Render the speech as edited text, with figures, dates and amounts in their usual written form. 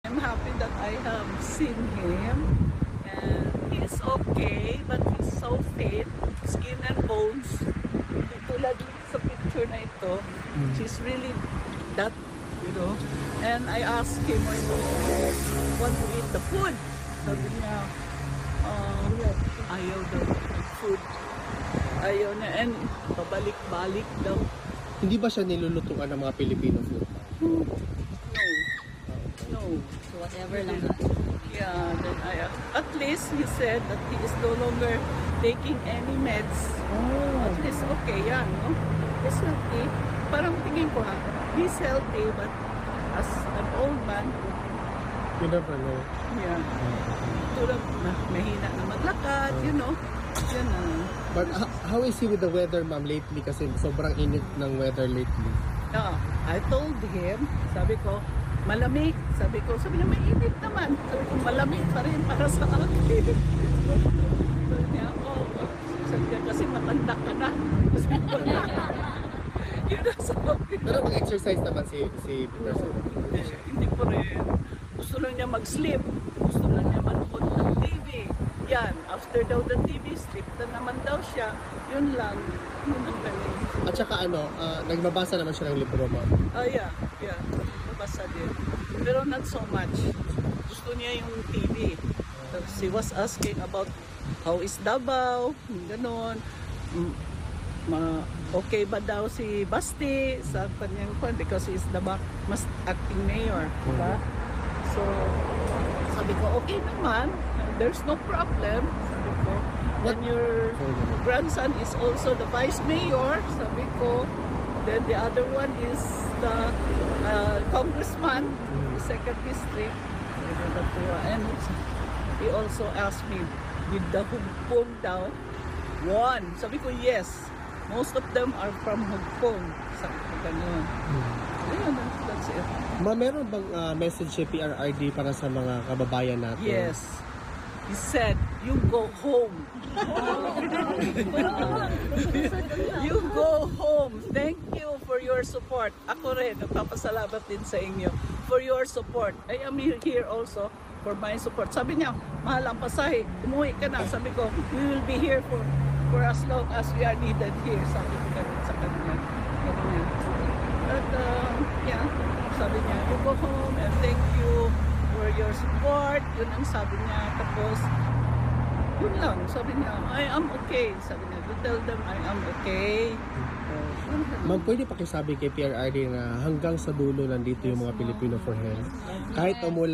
I'm happy that I have seen him, and he's okay, but he's so thin, skin and bones. Tulad sa picture na ito, she's really that, you know. And I asked him when he want to eat the food. Sabi niya, ayaw daw ng food. Ayaw na, and pabalik-balik daw. Hindi ba siya nilulutuan ng mga Filipino food? No. So whatever lang. Yeah, then at least he said that he is no longer taking any meds. At least okay yan, no? He's healthy. Parang tingin ko he's healthy, but as an old man, You never know. yeah, tulad na mahina na maglakad, you know. Yan na. But how is he with the weather, ma'am, lately? Kasi sobrang init ng weather lately. I told him, sabi ko, malamig. Sabi niya, mainit naman. Sabi ko, malamig pa rin para sa akin. Sabi niya, sabi niya, kasi matanda ka na. Sabi ko na. Yun ang sabi. Pero mag-exercise naman si Peterson. Hindi pa rin. Gusto lang niya mag-sleep. Gusto lang niya manood ng TV. Yan, after daw the TV, sleep na naman daw siya. Yun lang. Yun ang galing. At saka nagbabasa naman siya ng libro, ma'am. Yeah. Nabasa din. Pero not so much. Gusto niya yung TV. She was asking about how is Davao, ganon. Okay ba daw si Basti sa kanyang kwan because he is the mas acting mayor. Diba? So, sabi ko, okay naman. There's no problem. Sabi ko, when your grandson is also the vice mayor, sabi ko, then the other one is the congressman, the second district. And he also asked me, did the Hugpong daw won? Sabi ko, yes. Most of them are from Hugpong. Sabi ko, ganun. Ayun, that's it. Ma'am, meron bang message si PRRD para sa mga kababayan natin? Yes. He said, you go home. You go home. Thank you for your support. Ako rin, nagpapasalamat din sa inyo for your support. I am here also for my support. Sabi niya, mahal ang pasahe. Umuwi ka na. Sabi ko, we will be here for as long as we are needed here. Sabi ko ganun sa kanya. But, yeah, sabi niya, you go home and thank you for your support. Yun ang sabi niya. Tapos, yun lang. Sabi niya, I am okay. Sabi niya, you tell them I am okay. Ma'am, pwede pakisabi kay PRRD na hanggang sa dulo nandito yung mga Filipino for Health. Kahit umula